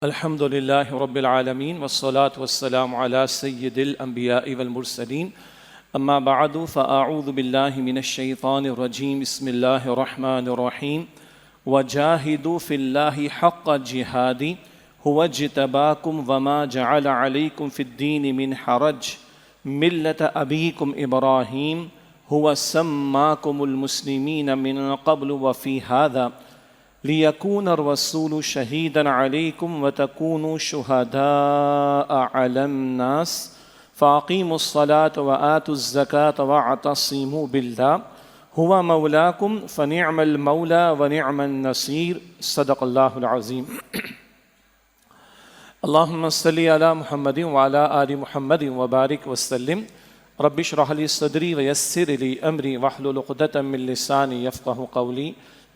الحمد لله رب العالمين والصلاة والسلام على سيد الأنبياء والمرسلين أما بعد فأعوذ بالله من الشيطان الرجيم بسم الله الرحمن الرحيم وجاهدوا في الله حق الجهاد هو اجتباكم وما جعل عليكم في الدين من حرج ملة أبيكم إبراهيم هو سماكم المسلمين من قبل وفي هذا لِيَكُونَ الرَّسُولُ شَهِيدًا عَلَيْكُمْ وَتَكُونُوا شُهَدَاءَ عَلَى النَّاسِ فَأَقِيمُوا الصَّلَاةَ وَآتُوا الزَّكَاةَ وَاعْتَصِمُوا بِاللَّهِ هُوَ مَوْلَاكُمْ فَنِعْمَ الْمَوْلَى وَنِعْمَ النَّصِيرُ صدق اللہ العظیم۔ اللہم صلی علی محمد وعلی آل محمد وبارک وسلم۔ رب اشرح لی صدری ویسر لی امری واحلل عقدۃ من لسانی یفقہوا قولی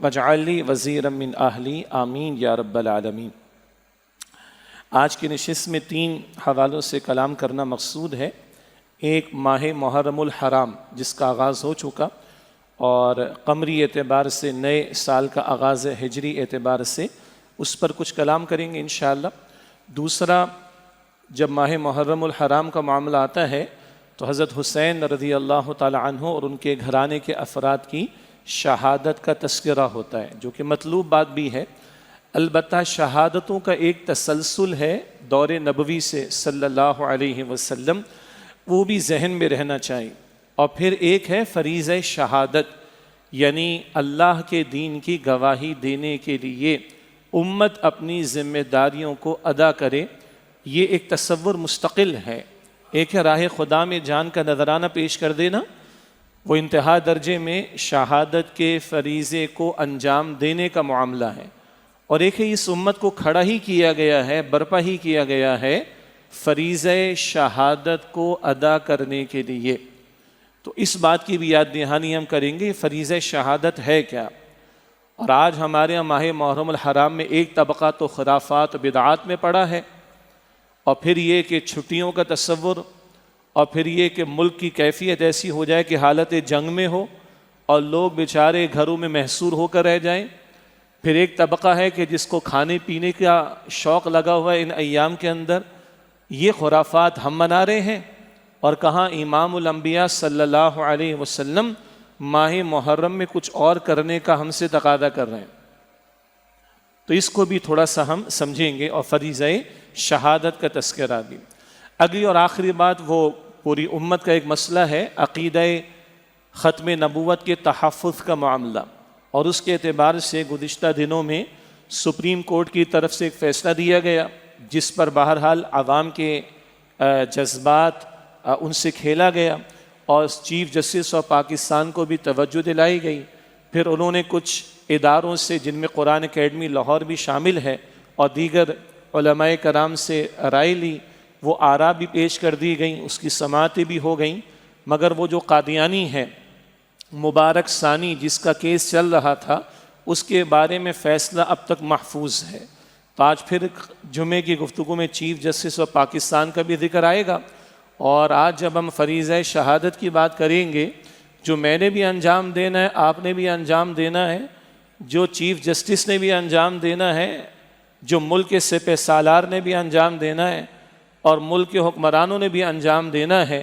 واجعل لی وزیرا من اہلی آمین یا رب العالمین۔ آج کی نشست میں 3 حوالوں سے کلام کرنا مقصود ہے۔ ایک ماہ محرم الحرام جس کا آغاز ہو چکا اور قمری اعتبار سے نئے سال کا آغاز ہجری اعتبار سے، اس پر کچھ کلام کریں گے انشاءاللہ۔ دوسرا، جب ماہ محرم الحرام کا معاملہ آتا ہے تو حضرت حسین رضی اللہ تعالی عنہ اور ان کے گھرانے کے افراد کی شہادت کا تذکرہ ہوتا ہے، جو کہ مطلوب بات بھی ہے۔ البتہ شہادتوں کا ایک تسلسل ہے دور نبوی سے صلی اللہ علیہ وسلم، وہ بھی ذہن میں رہنا چاہیے۔ اور پھر ایک ہے فریضہ شہادت، یعنی اللہ کے دین کی گواہی دینے کے لیے امت اپنی ذمہ داریوں کو ادا کرے، یہ ایک تصور مستقل ہے۔ ایک ہے راہ خدا میں جان کا نذرانہ پیش کر دینا، وہ انتہا درجے میں شہادت کے فریضے کو انجام دینے کا معاملہ ہے، اور ایک ہے اس امت کو کھڑا ہی کیا گیا ہے، برپا ہی کیا گیا ہے فریضہ شہادت کو ادا کرنے کے لیے۔ تو اس بات کی بھی یاد دہانی ہم کریں گے، فریضہ شہادت ہے کیا۔ اور آج ہمارے یہاں ماہ محرم الحرام میں ایک طبقہ تو خرافات و بدعات میں پڑا ہے، اور پھر یہ کہ چھٹیوں کا تصور، اور پھر یہ کہ ملک کی کیفیت ایسی ہو جائے کہ حالت جنگ میں ہو اور لوگ بیچارے گھروں میں محصور ہو کر رہ جائیں۔ پھر ایک طبقہ ہے کہ جس کو کھانے پینے کا شوق لگا ہوا ہے ان ایام کے اندر۔ یہ خرافات ہم منا رہے ہیں، اور کہاں امام الانبیاء صلی اللہ علیہ وسلم ماہ محرم میں کچھ اور کرنے کا ہم سے تقاضا کر رہے ہیں۔ تو اس کو بھی تھوڑا سا ہم سمجھیں گے، اور فریضہ شہادت کا تذکرہ بھی۔ اگلی اور آخری بات، وہ پوری امت کا ایک مسئلہ ہے، عقیدہ ختم نبوت کے تحفظ کا معاملہ، اور اس کے اعتبار سے گزشتہ دنوں میں سپریم کورٹ کی طرف سے ایک فیصلہ دیا گیا، جس پر بہرحال عوام کے جذبات ان سے کھیلا گیا، اور چیف جسٹس آف پاکستان کو بھی توجہ دلائی گئی۔ پھر انہوں نے کچھ اداروں سے، جن میں قرآن اکیڈمی لاہور بھی شامل ہے، اور دیگر علماء کرام سے رائے لی، وہ آراء بھی پیش کر دی گئیں، اس کی سماعتیں بھی ہو گئیں۔ مگر وہ جو قادیانی ہے مبارک ثانی، جس کا کیس چل رہا تھا، اس کے بارے میں فیصلہ اب تک محفوظ ہے۔ تو آج پھر جمعے کی گفتگو میں چیف جسٹس آف پاکستان کا بھی ذکر آئے گا، اور آج جب ہم فریضہ شہادت کی بات کریں گے، جو میں نے بھی انجام دینا ہے، آپ نے بھی انجام دینا ہے، جو چیف جسٹس نے بھی انجام دینا ہے، جو ملک کے سپہ سالار نے بھی انجام دینا ہے، اور ملک کے حکمرانوں نے بھی انجام دینا ہے،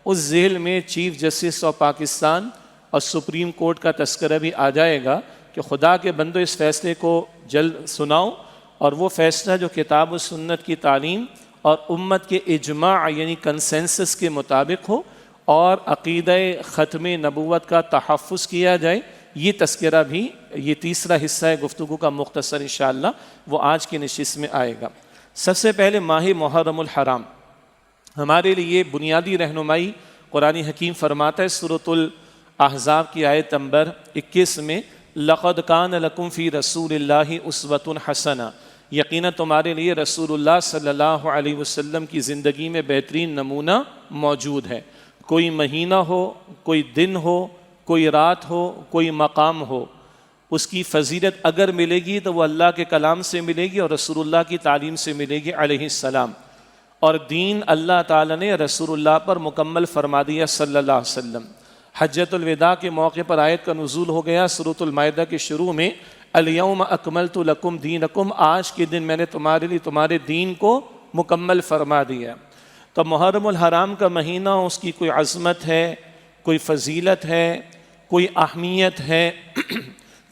اس ذیل میں چیف جسٹس آف پاکستان اور سپریم کورٹ کا تذکرہ بھی آ جائے گا کہ خدا کے بندو اس فیصلے کو جلد سناؤ، اور وہ فیصلہ جو کتاب و سنت کی تعلیم اور امت کے اجماع یعنی کنسنسس کے مطابق ہو، اور عقیدہ ختم نبوت کا تحفظ کیا جائے۔ یہ تذکرہ بھی، یہ تیسرا حصہ ہے گفتگو کا مختصر انشاءاللہ، وہ آج کی نشست میں آئے گا۔ سب سے پہلے ماہ محرم الحرام ہمارے لیے بنیادی رہنمائی قرآن حکیم فرماتا ہے سورۃ الاحزاب کی آیت نمبر 21 میں، لَقَدْ كَانَ لَكُمْ فِي رَسُولِ اللَّهِ أُسْوَةٌ حَسَنَةٌ، یقیناً تمہارے لیے رسول اللہ صلی اللہ علیہ وسلم کی زندگی میں بہترین نمونہ موجود ہے۔ کوئی مہینہ ہو، کوئی دن ہو، کوئی رات ہو، کوئی مقام ہو، اس کی فضیلت اگر ملے گی تو وہ اللہ کے کلام سے ملے گی اور رسول اللہ کی تعلیم سے ملے گی علیہ السلام۔ اور دین اللہ تعالیٰ نے رسول اللہ پر مکمل فرما دیا صلی اللہ علیہ وسلم۔ حجۃ الوداع کے موقع پر آیت کا نزول ہو گیا سورۃ المائدہ کے شروع میں، الیوم اکملت لکم دینکم، آج کے دن میں نے تمہارے لیے تمہارے دین کو مکمل فرما دیا۔ تو محرم الحرام کا مہینہ، اس کی کوئی عظمت ہے، کوئی فضیلت ہے، کوئی اہمیت ہے،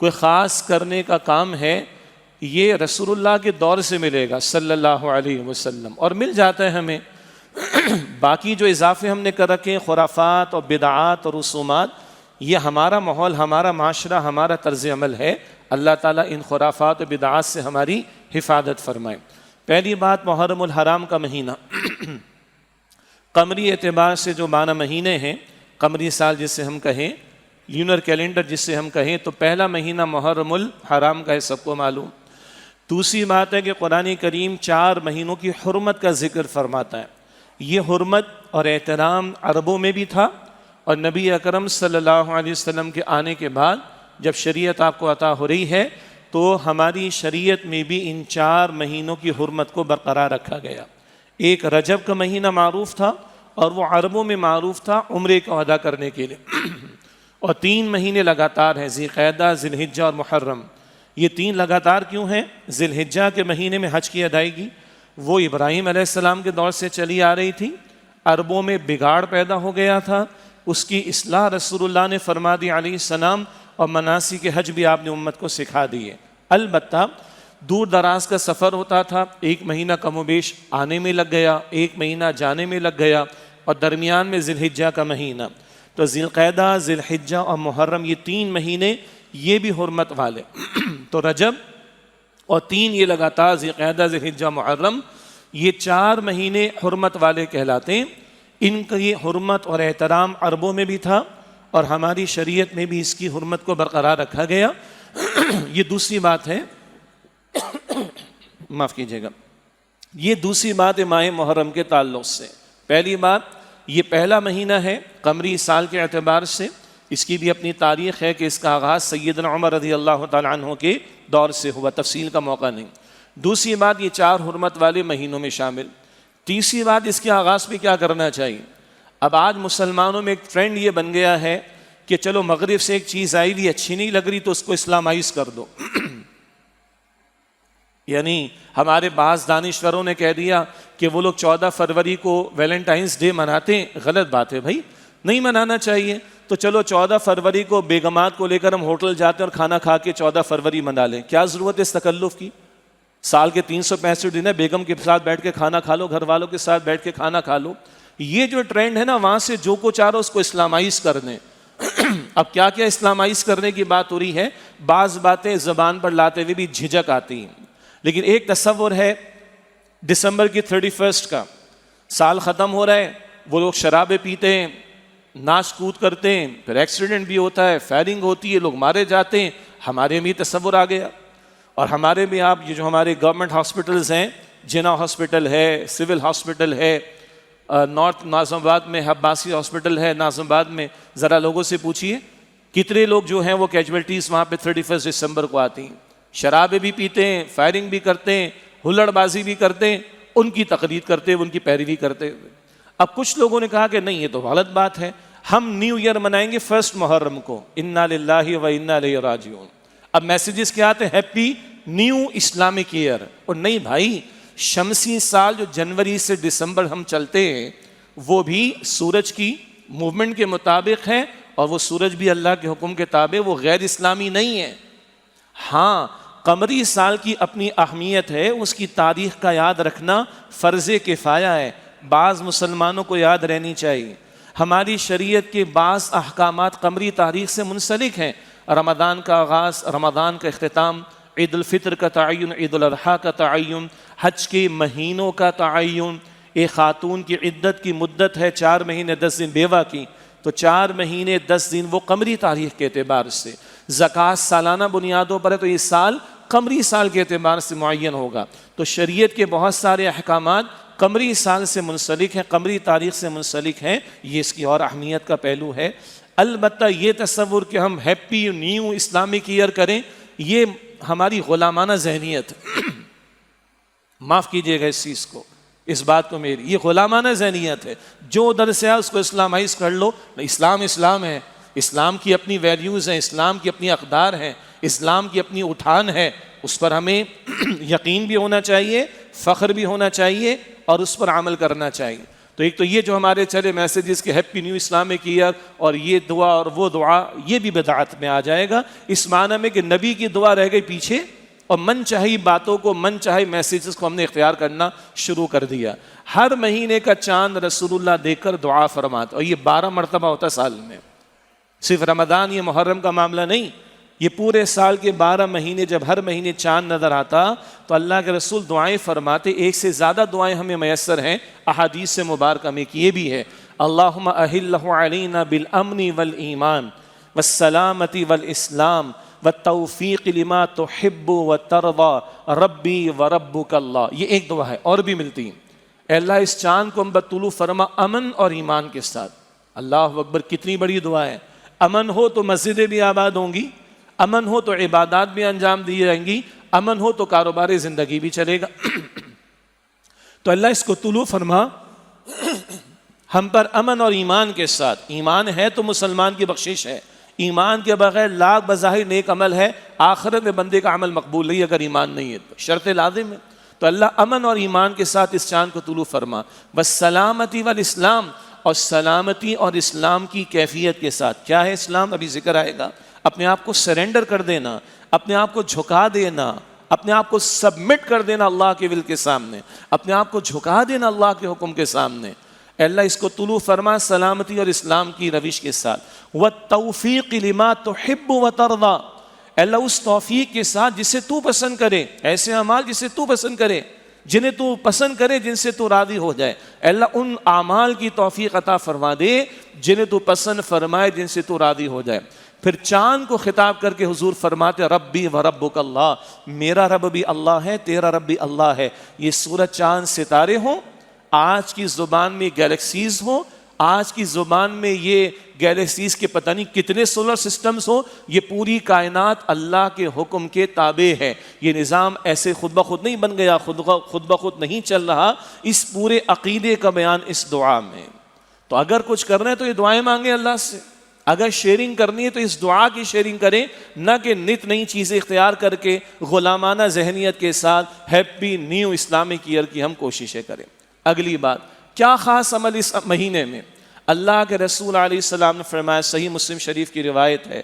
کوئی خاص کرنے کا کام ہے، یہ رسول اللہ کے دور سے ملے گا صلی اللہ علیہ وسلم، اور مل جاتا ہے ہمیں۔ باقی جو اضافے ہم نے کر رکھے، خرافات اور بدعات اور رسومات، یہ ہمارا ماحول، ہمارا معاشرہ، ہمارا طرز عمل ہے۔ اللہ تعالیٰ ان خرافات و بدعات سے ہماری حفاظت فرمائے۔ پہلی بات، محرم الحرام کا مہینہ قمری اعتبار سے جو 12 مہینے ہیں، قمری سال جسے ہم کہیں، لونر کیلنڈر جسے ہم کہیں، تو پہلا مہینہ محرم الحرام کا ہے، سب کو معلوم۔ دوسری بات ہے کہ قرآن کریم 4 مہینوں کی حرمت کا ذکر فرماتا ہے۔ یہ حرمت اور احترام عربوں میں بھی تھا، اور نبی اکرم صلی اللہ علیہ وسلم کے آنے کے بعد جب شریعت آپ کو عطا ہو رہی ہے تو ہماری شریعت میں بھی ان 4 مہینوں کی حرمت کو برقرار رکھا گیا۔ ایک رجب کا مہینہ معروف تھا، اور وہ عربوں میں معروف تھا عمرے کو ادا کرنے کے لیے، اور 3 مہینے لگاتار ہیں، ذی القعدہ، ذی الحجہ اور محرم۔ یہ 3 لگاتار کیوں ہیں؟ ذی الحجہ کے مہینے میں حج کی ادائیگی وہ ابراہیم علیہ السلام کے دور سے چلی آ رہی تھی، عربوں میں بگاڑ پیدا ہو گیا تھا، اس کی اصلاح رسول اللہ نے فرما دی علیہ السلام، اور مناسک حج بھی آپ نے امت کو سکھا دیے۔ البتہ دور دراز کا سفر ہوتا تھا، 1 مہینہ کم و بیش آنے میں لگ گیا، 1 مہینہ جانے میں لگ گیا، اور درمیان میں ذی الحجہ کا مہینہ۔ تو ذی القعدہ، ذی الحجہ اور محرم، یہ 3 مہینے یہ بھی حرمت والے۔ تو رجب اور 3 یہ لگاتار، ذی القعدہ، ذی الحجہ، محرم، یہ 4 مہینے حرمت والے کہلاتے ہیں۔ ان کی حرمت اور احترام عربوں میں بھی تھا، اور ہماری شریعت میں بھی اس کی حرمت کو برقرار رکھا گیا۔ یہ دوسری بات ہے، معاف کیجیے گا، یہ دوسری بات ہے ماہ محرم کے تعلق سے۔ پہلی بات، یہ پہلا مہینہ ہے قمری سال کے اعتبار سے، اس کی بھی اپنی تاریخ ہے کہ اس کا آغاز سیدنا عمر رضی اللہ تعالیٰ عنہ کے دور سے ہوا، تفصیل کا موقع نہیں۔ دوسری بات، یہ 4 حرمت والے مہینوں میں شامل۔ تیسری بات، اس کے آغاز پہ کیا کرنا چاہیے؟ اب آج مسلمانوں میں ایک ٹرینڈ یہ بن گیا ہے کہ چلو مغرب سے ایک چیز آئی ہوئی اچھی نہیں لگ رہی تو اس کو اسلامائز کر دو۔ یعنی ہمارے بعض دانشوروں نے کہہ دیا کہ وہ لوگ 14 فروری کو ویلنٹائنس ڈے مناتے ہیں، غلط بات ہے بھائی، نہیں منانا چاہیے۔ تو چلو 14 فروری کو بیگمات کو لے کر ہم ہوٹل جاتے ہیں اور کھانا کھا کے 14 فروری منا لیں، کیا ضرورت ہے اس تکلف کی؟ سال کے 365 دن ہے، بیگم کے ساتھ بیٹھ کے کھانا کھا لو، گھر والوں کے ساتھ بیٹھ کے کھانا کھا لو۔ یہ جو ٹرینڈ ہے نا، وہاں سے جو کچھ آ رہا اس کو اسلامائز کر دیں۔ اب کیا کیا اسلامائز کرنے کی بات ہو رہی ہے، بعض باتیں زبان پر لاتے ہوئے بھی جھجک آتی ہیں، لیکن ایک تصور ہے دسمبر کی 31 کا، سال ختم ہو رہا ہے، وہ لوگ شرابیں پیتے ہیں، ناچ کود کرتے ہیں، پھر ایکسیڈنٹ بھی ہوتا ہے، فائرنگ ہوتی ہے، لوگ مارے جاتے ہیں۔ ہمارے بھی تصور آ گیا، اور ہمارے بھی آپ یہ جو ہمارے گورنمنٹ ہاسپٹلز ہیں، جنا ہاسپٹل ہے، سول ہاسپٹل ہے، نارتھ ناظم آباد میں عباسی ہاسپٹل ہے ناظم آباد میں، ذرا لوگوں سے پوچھیے کتنے لوگ جو ہیں وہ کیجویلٹیز وہاں پہ 31 دسمبر کو آتی ہیں، شرابیں بھی پیتے ہیں، فائرنگ بھی کرتے ہیں، ہلڑ بازی بھی کرتے ہیں، ان کی تقلید کرتے ہوئے، ان کی پیروی کرتے ہوئے۔ اب کچھ لوگوں نے کہا کہ نہیں، یہ تو غلط بات ہے، ہم نیو ایئر منائیں گے 1 محرم کو، انا للہ و انا الیہ راجعون۔ اب میسیجز کیا آتے ہیں؟ Happy new Islamic year. اور نہیں بھائی، شمسی سال جو جنوری سے دسمبر ہم چلتے ہیں وہ بھی سورج کی موومنٹ کے مطابق ہے، اور وہ سورج بھی اللہ کے حکم کے تابع، وہ غیر اسلامی نہیں ہے۔ ہاں، قمری سال کی اپنی اہمیت ہے، اس کی تاریخ کا یاد رکھنا فرض کفایہ ہے، بعض مسلمانوں کو یاد رہنی چاہیے۔ ہماری شریعت کے بعض احکامات قمری تاریخ سے منسلک ہیں، رمضان کا آغاز، رمضان کا اختتام، عید الفطر کا تعین، عید الاضحیٰ کا تعین، حج کے مہینوں کا تعین۔ ایک خاتون کی عدت کی مدت ہے 4 مہینے 10 دن بیوہ کی، تو 4 مہینے 10 دن وہ قمری تاریخ کے اعتبار سے۔ زکوٰۃ سالانہ بنیادوں پر ہے، تو یہ سال قمری سال کے اعتبار سے معین ہوگا۔ تو شریعت کے بہت سارے احکامات قمری سال سے منسلک ہیں، قمری تاریخ سے منسلک ہیں، یہ اس کی اور اہمیت کا پہلو ہے۔ البتہ یہ تصور کہ ہم ہیپی نیو اسلامک ایئر کریں، یہ ہماری غلامانہ ذہنیت، معاف کیجیے گا اس چیز کو، اس بات کو میری، یہ غلامانہ ذہنیت ہے۔ جو ادھر سے ہے اس کو اسلامائز کر لو۔ اسلام اسلام ہے، اسلام کی اپنی ویلیوز ہیں، اسلام کی اپنی اقدار ہیں، اسلام کی اپنی اٹھان ہے، اس پر ہمیں یقین بھی ہونا چاہیے، فخر بھی ہونا چاہیے اور اس پر عمل کرنا چاہیے۔ تو ایک تو یہ جو ہمارے چلے میسیجز کے ہیپی نیو اسلامک ایئر اور یہ دعا اور وہ دعا، یہ بھی بدعت میں آ جائے گا، اس معنی میں کہ نبی کی دعا رہ گئی پیچھے اور من چاہی باتوں کو، من چاہی میسیجز کو ہم نے اختیار کرنا شروع کر دیا۔ ہر مہینے کا چاند رسول اللہ دیکھ کر دعا فرماتے، اور یہ 12 مرتبہ ہوتا سال میں، صرف رمضان یہ محرم کا معاملہ نہیں، یہ پورے سال کے 12 مہینے جب ہر مہینے چاند نظر آتا تو اللہ کے رسول دعائیں فرماتے۔ ایک سے زیادہ دعائیں ہمیں میسر ہیں احادیث سے مبارکہ میں، کی یہ بھی ہے اللہم اہلہ علینا بالامن والایمان والسلامت والاسلام والتوفیق لما تحب وترضى ربی وربک اللہ۔ یہ ایک دعا ہے، اور بھی ملتی ہیں۔ اے اللہ اس چاند کو ہم طلوع فرما امن اور ایمان کے ساتھ۔ اللہ اکبر، کتنی بڑی دعا ہے۔ امن ہو تو مسجدیں بھی آباد ہوں گی، امن ہو تو عبادات بھی انجام دی جائیں گی، امن ہو تو کاروبار زندگی بھی چلے گا۔ تو اللہ اس کو طلوع فرما ہم پر امن اور ایمان کے ساتھ۔ ایمان ہے تو مسلمان کی بخشش ہے، ایمان کے بغیر لاکھ بظاہر نیک عمل ہے، آخرت میں بندے کا عمل مقبول نہیں اگر ایمان نہیں ہے تو، شرط لازم ہے۔ تو اللہ امن اور ایمان کے ساتھ اس چاند کو طلوع فرما، والسلامتی والاسلام، اور سلامتی اور اسلام کی کیفیت کے ساتھ۔ کیا ہے اسلام؟ ابھی ذکر آئے گا۔ اپنے آپ کو سرنڈر کر دینا، اپنے آپ کو جھکا دینا، اپنے آپ کو سبمٹ کر دینا اللہ کے ول کے سامنے، اپنے آپ کو جھکا دینا اللہ کے حکم کے سامنے۔ اے اللہ اس کو طلوع فرما سلامتی اور اسلام کی روش کے ساتھ۔ وَالتَّوْفِيقِ لِمَا تُحِبُّ وَتَرْضَى، اے اللہ اس توفیق کے ساتھ جسے تو پسند کرے، ایسے اعمال جسے تو پسند کرے، جنہیں تو پسند کرے، جن سے تو راضی ہو جائے۔ اے اللہ ان اعمال کی توفیق عطا فرما دے جنہیں تو پسند فرمائے، جن سے تو راضی ہو جائے۔ پھر چاند کو خطاب کر کے حضور فرماتے ربی وربک اللہ، میرا رب بھی اللہ ہے، تیرا رب بھی اللہ ہے۔ یہ سورج چاند ستارے ہوں، آج کی زبان میں گیلیکسیز ہوں، آج کی زبان میں یہ گیلیکسیز کے پتہ نہیں کتنے سولر سسٹمز ہوں، یہ پوری کائنات اللہ کے حکم کے تابع ہے۔ یہ نظام ایسے خود بخود نہیں بن گیا، خود بخود نہیں چل رہا۔ اس پورے عقیدے کا بیان اس دعا میں۔ تو اگر کچھ کرنا ہے تو یہ دعائیں مانگیں اللہ سے، اگر شیئرنگ کرنی ہے تو اس دعا کی شیئرنگ کریں، نہ کہ نت نئی چیزیں اختیار کر کے غلامانہ ذہنیت کے ساتھ ہیپی نیو اسلامک ایئر کی ہم کوششیں کریں۔ اگلی بات، کیا خاص عمل اس مہینے میں؟ اللہ کے رسول علیہ السلام نے فرمایا، صحیح مسلم شریف کی روایت ہے،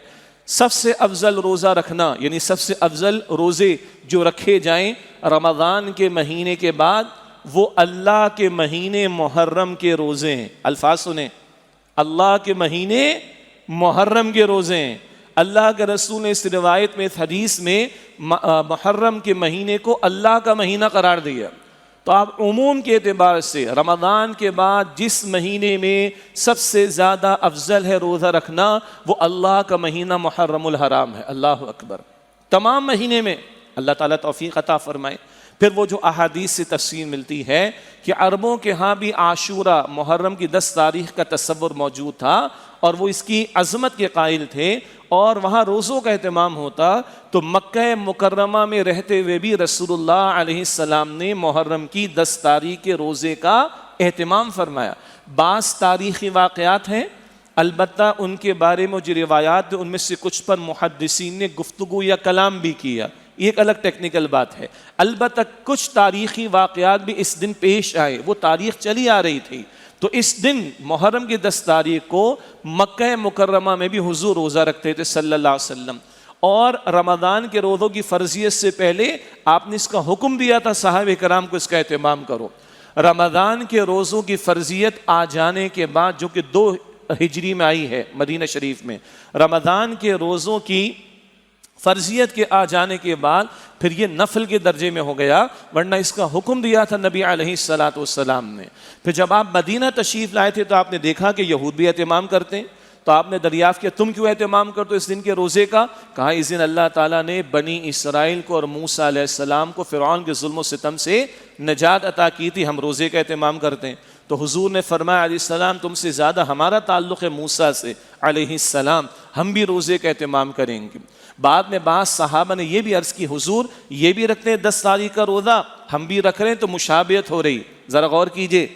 سب سے افضل روزہ رکھنا، یعنی سب سے افضل روزے جو رکھے جائیں رمضان کے مہینے کے بعد، وہ اللہ کے مہینے محرم کے روزے ہیں۔ الفاظ سنیں، اللہ کے مہینے محرم کے روزے ہیں۔ اللہ کے رسول نے اس روایت میں، اس حدیث میں محرم کے مہینے کو اللہ کا مہینہ قرار دیا۔ تو آپ عموم کے اعتبار سے رمضان کے بعد جس مہینے میں سب سے زیادہ افضل ہے روزہ رکھنا، وہ اللہ کا مہینہ محرم الحرام ہے۔ اللہ اکبر، تمام مہینے میں اللہ تعالیٰ توفیق عطا فرمائے۔ پھر وہ جو احادیث سے تفصیل ملتی ہے کہ عربوں کے ہاں بھی عاشورہ محرم کی 10 تاریخ کا تصور موجود تھا اور وہ اس کی عظمت کے قائل تھے، اور وہاں روزوں کا اہتمام ہوتا۔ تو مکہ مکرمہ میں رہتے ہوئے بھی رسول اللہ علیہ السلام نے محرم کی 10 تاریخ کے روزے کا اہتمام فرمایا۔ بعض تاریخی واقعات ہیں، البتہ ان کے بارے میں جو روایات ان میں سے کچھ پر محدثین نے گفتگو یا کلام بھی کیا، ایک الگ ٹیکنیکل بات ہے۔ البتہ کچھ تاریخی واقعات بھی اس دن پیش آئے، وہ تاریخ چلی آ رہی تھی۔ تو اس دن محرم کی 10 تاریخ کو مکہ مکرمہ میں بھی حضور روزہ رکھتے تھے صلی اللہ علیہ وسلم، اور رمضان کے روزوں کی فرضیت سے پہلے آپ نے اس کا حکم دیا تھا صحابہ کرام کو اس کا اہتمام کرو۔ رمضان کے روزوں کی فرضیت آ جانے کے بعد، جو کہ 2 ہجری میں آئی ہے مدینہ شریف میں، رمضان کے روزوں کی فرضیت کے آ جانے کے بعد پھر یہ نفل کے درجے میں ہو گیا، ورنہ اس کا حکم دیا تھا نبی علیہ السلام نے۔ پھر جب آپ مدینہ تشریف لائے تھے تو آپ نے دیکھا کہ یہود بھی اہتمام کرتے ہیں، تو آپ نے دریافت کیا تم کیوں اہتمام کرتے ہو اس دن کے روزے کا؟ کہا اس دن اللہ تعالیٰ نے بنی اسرائیل کو اور موسیٰ علیہ السلام کو فرعون کے ظلم و ستم سے نجات عطا کی تھی، ہم روزے کا اہتمام کرتے ہیں۔ تو حضور نے فرمایا علیہ السلام تم سے زیادہ ہمارا تعلق ہے موسیٰ سے علیہ السلام، ہم بھی روزے کا اہتمام کریں گے۔ بعد میں بعض صحابہ نے یہ بھی عرض کی حضور یہ بھی رکھتے ہیں 10 تاریخ کا روزہ، ہم بھی رکھ رہے ہیں، تو مشابہت ہو رہی۔ ذرا غور کیجئے،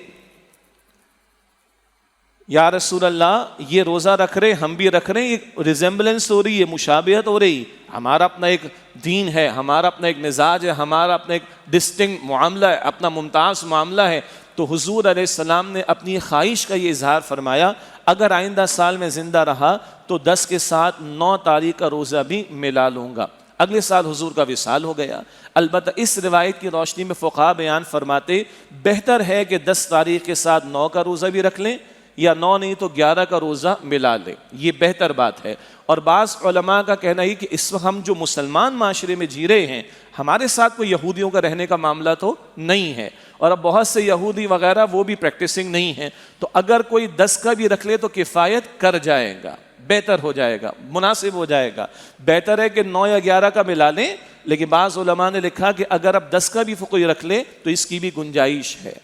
یا رسول اللہ یہ روزہ رکھ رہے ہم بھی رکھ رہے ہیں, یہ ریزمبلنس ہو رہی ہے, مشابہت ہو رہی, ہمارا اپنا ایک دین ہے, ہمارا اپنا ایک مزاج ہے, ہمارا اپنا ایک ڈسٹنکٹ معاملہ ہے, اپنا ممتاز معاملہ ہے. تو حضور علیہ السلام نے اپنی خواہش کا یہ اظہار فرمایا, اگر آئندہ سال میں زندہ رہا تو 10 کے ساتھ 9 تاریخ کا روزہ بھی ملا لوں گا. اگلے سال حضور کا وصال ہو گیا. البتہ اس روایت کی روشنی میں فقہا بیان فرماتے بہتر ہے کہ 10 تاریخ کے ساتھ 9 کا روزہ بھی رکھ لیں, یا 9 نہیں تو 11 کا روزہ ملا لیں, یہ بہتر بات ہے. اور بعض علماء کا کہنا ہے کہ اس وقت ہم جو مسلمان معاشرے میں جی رہے ہیں, ہمارے ساتھ کوئی یہودیوں کا رہنے کا معاملہ تو نہیں ہے, اور اب بہت سے یہودی وغیرہ وہ بھی پریکٹسنگ نہیں ہیں, تو اگر کوئی 10 کا بھی رکھ لے تو کفایت کر جائے گا, بہتر ہو جائے گا, مناسب ہو جائے گا. بہتر ہے کہ 9 یا 11 کا ملا لیں, لیکن بعض علماء نے لکھا کہ اگر اب 10 کا بھی کوئی رکھ لے تو اس کی بھی گنجائش ہے.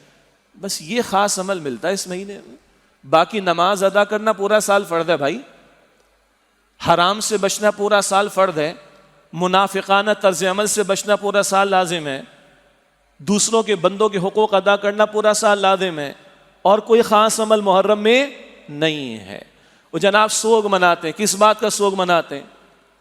بس یہ خاص عمل ملتا ہے اس مہینے میں. باقی نماز ادا کرنا پورا سال فرض ہے بھائی, حرام سے بچنا پورا سال فرض ہے, منافقانہ طرز عمل سے بچنا پورا سال لازم ہے, دوسروں کے بندوں کے حقوق ادا کرنا پورا سال لازم ہے, اور کوئی خاص عمل محرم میں نہیں ہے. وہ جناب سوگ مناتے ہیں, کس بات کا سوگ مناتے ہیں؟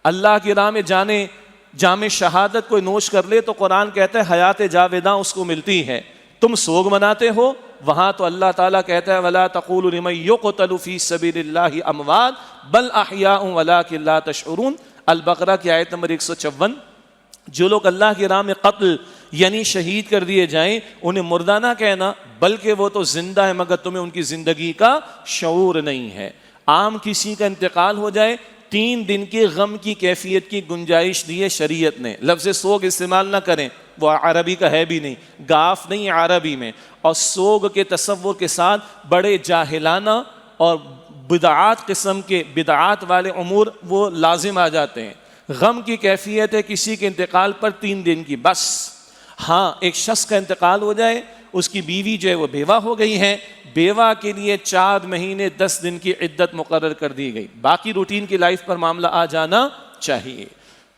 اللہ کی راہ میں جانے جام شہادت کوئی نوش کر لے تو قرآن کہتا ہے حیات جاویداں اس کو ملتی ہے, تم سوگ مناتے ہو. وہاں تو اللہ تعالیٰ کہتا ہے وَلَا تَقُولُوا لِمَن يُقْتَلُ فِي سَبِيلِ اللَّهِ أَمْوَاتٌ بَلْ أَحْيَاءٌ وَلَٰكِن لَا تَشْعُرُونَ. البقرہ کی آیت نمبر 154. جو لوگ اللہ کی راہ میں قتل یعنی شہید کر دیے جائیں انہیں مردہ نہ کہنا, بلکہ وہ تو زندہ ہے مگر تمہیں ان کی زندگی کا شعور نہیں ہے. عام کسی کا انتقال ہو جائے 3 دن کے غم کی کیفیت کی گنجائش دی ہے شریعت نے. لفظ سوگ استعمال نہ کریں, وہ عربی کا ہے بھی نہیں, گاف نہیں عربی میں. اور سوگ کے تصور کے ساتھ بڑے جاہلانہ اور بدعات قسم کے بدعات والے امور وہ لازم آ جاتے ہیں. غم کی کیفیت ہے کسی کے انتقال پر 3 دن کی بس. ہاں ایک شخص کا انتقال ہو جائے, اس کی بیوی جو ہے وہ بیوہ ہو گئی ہے, بیوہ کے لیے 4 مہینے 10 دن کی عدت مقرر کر دی گئی, باقی روٹین کی لائف پر معاملہ آ جانا چاہیے.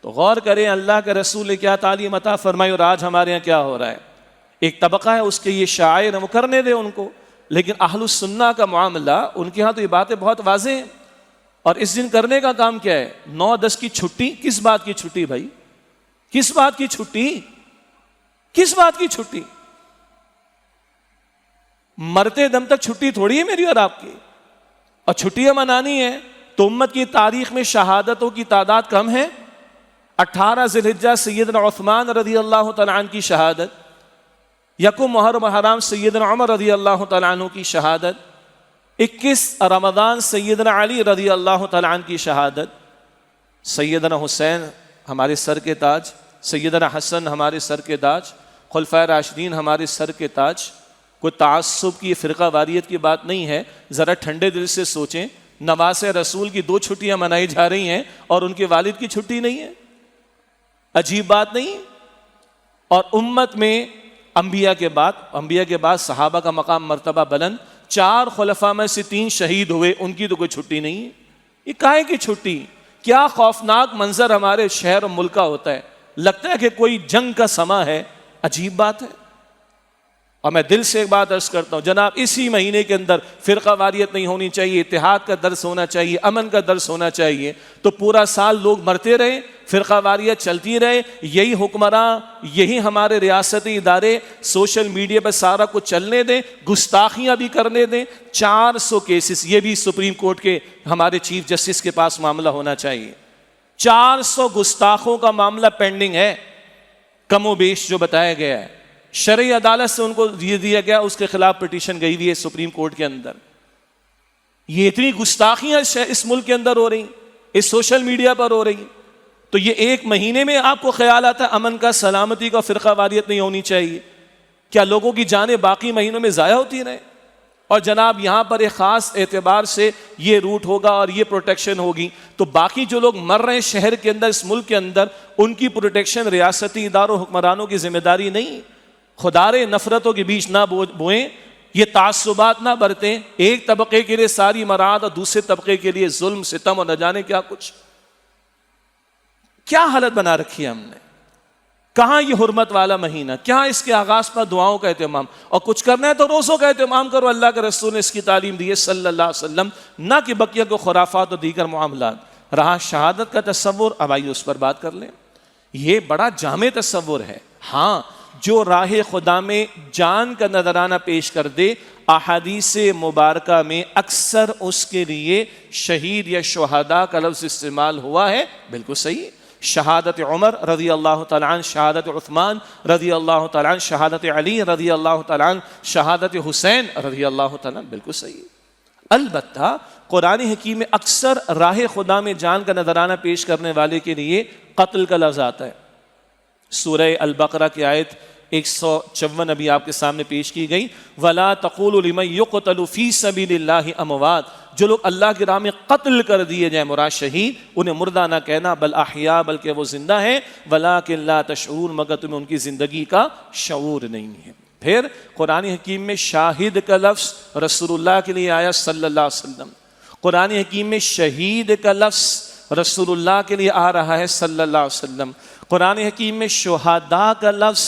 تو غور کریں اللہ کے رسول نے کیا تعلیم عطا فرمائی, اور آج ہمارے یہاں کیا ہو رہا ہے. ایک طبقہ ہے اس کے یہ شاعر ہیں, وہ کرنے دیں ان کو, لیکن اہل السنہ کا معاملہ ان کے ہاں تو یہ باتیں بہت واضح ہیں. اور اس دن کرنے کا کام کیا ہے؟ 9-10 کی چھٹی. کس بات کی چھٹی بھائی, کس بات کی چھٹی, کس بات کی چھٹی؟ مرتے دم تک چھٹی تھوڑی ہے میری اور آپ کی, اور چھٹیاں منانی ہے تو امت کی تاریخ میں شہادتوں کی تعداد کم ہے. 18 ذی الحجہ سیدنا عثمان رضی اللہ تعالیٰ عنہ کی شہادت, 1 محرم حرام سیدنا عمر رضی اللہ تعالیٰ عنہ کی شہادت, 21 رمضان سیدنا علی رضی اللہ تعالیٰ عنہ کی شہادت, سیدنا حسین ہمارے سر کے تاج, سیدنا حسن ہمارے سر کے تاج, خلفائے راشدین ہمارے سر کے تاج. کوئی تعصب کی فرقہ واریت کی بات نہیں ہے. ذرا ٹھنڈے دل سے سوچیں, نواز رسول کی 2 چھٹیاں منائی جا رہی ہیں اور ان کے والد کی چھٹی نہیں ہے. عجیب بات نہیں؟ اور امت میں انبیاء کے بعد صحابہ کا مقام مرتبہ بلند, 4 خلفاء میں سے 3 شہید ہوئے, ان کی تو کوئی چھٹی نہیں ہے. یہ کائے کی چھٹی؟ کیا خوفناک منظر ہمارے شہر و ملک کا ہوتا ہے, لگتا ہے کہ کوئی جنگ کا سما ہے. عجیب بات ہے. اور میں دل سے ایک بات عرض کرتا ہوں جناب, اسی مہینے کے اندر فرقہ واریت نہیں ہونی چاہیے, اتحاد کا درس ہونا چاہیے, امن کا درس ہونا چاہیے. تو پورا سال لوگ مرتے رہے, فرقہ واریت چلتی رہے, یہی حکمراں, یہی ہمارے ریاستی ادارے سوشل میڈیا پر سارا کچھ چلنے دیں, گستاخیاں بھی کرنے دیں. 400 کیسز, یہ بھی سپریم کورٹ کے ہمارے چیف جسٹس کے پاس معاملہ ہونا چاہیے. 400 گستاخوں کا معاملہ پینڈنگ ہے, کم و بیش جو بتایا گیا ہے. شرعی عدالت سے ان کو یہ دیا گیا, اس کے خلاف پٹیشن گئی ہوئی ہے سپریم کورٹ کے اندر. یہ اتنی گستاخیاں اس ملک کے اندر ہو رہی, اس سوشل میڈیا پر ہو رہی. تو یہ 1 مہینے میں آپ کو خیال آتا ہے امن کا, سلامتی کا, فرقہ واریت نہیں ہونی چاہیے؟ کیا لوگوں کی جانیں باقی مہینوں میں ضائع ہوتی رہیں؟ اور جناب یہاں پر ایک خاص اعتبار سے یہ روٹ ہوگا اور یہ پروٹیکشن ہوگی, تو باقی جو لوگ مر رہے ہیں شہر کے اندر, اس ملک کے اندر, ان کی پروٹیکشن ریاستی اداروں حکمرانوں کی ذمہ داری نہیں. خدارے نفرتوں کے بیچ نہ بوئیں, یہ تعصبات نہ برتیں. ایک طبقے کے لیے ساری مراد اور دوسرے طبقے کے لیے ظلم ستم اور نہ جانے کیا کچھ. کیا حالت بنا رکھی ہے ہم نے. کہاں یہ حرمت والا مہینہ، کیا اس کے آغاز پر دعاؤں کا اہتمام، اور کچھ کرنا ہے تو روزوں کا اہتمام کرو، اللہ کے رسول نے اس کی تعلیم دی ہے صلی اللہ علیہ وسلم، نہ کہ بقیہ کو خرافات اور دیگر معاملات۔ رہا شہادت کا تصور، اب آئیے اس پر بات کر لیں۔ یہ بڑا جامع تصور ہے۔ ہاں، جو راہ خدا میں جان کا نذرانہ پیش کر دے، احادیث مبارکہ میں اکثر اس کے لیے شہید یا شہداء کا لفظ استعمال ہوا ہے، بالکل صحیح۔ شہادت عمر رضی اللہ تعالیٰ عنہ، شہادت عثمان رضی اللہ تعالیٰ عنہ، شہادت علی رضی اللہ تعالیٰ عنہ، شہادت حسین رضی اللہ تعالیٰ عنہ، بالکل صحیح۔ البتہ قرآن حکیم میں اکثر راہ خدا میں جان کا نذرانہ پیش کرنے والے کے لیے قتل کا لفظ آتا ہے۔ سورہ البقرہ کی آیت 154 ابھی آپ کے سامنے پیش کی گئی، وَلَا تَقُولُوا لِمَن يُقْتَلُ فِي سَبِيلِ اللَّهِ اموات، جو لوگ اللہ کی راہ میں قتل کر دیے جائیں، مراد شہید، انہیں مردہ نہ کہنا، بل احیاء، بلکہ وہ زندہ ہیں، وَلَٰكِن لَا تَشْعُرُونَ، مگر تمہیں ان کی زندگی کا شعور نہیں ہے۔ پھر قرآن حکیم میں شاہد کا لفظ رسول اللہ کے لیے آیا صلی اللہ علیہ وسلم، قرآن حکیم میں شہید کا لفظ رسول اللہ کے لیے آ رہا ہے صلی اللہ علیہ وسلم، قرآن حکیم میں شہداء کا لفظ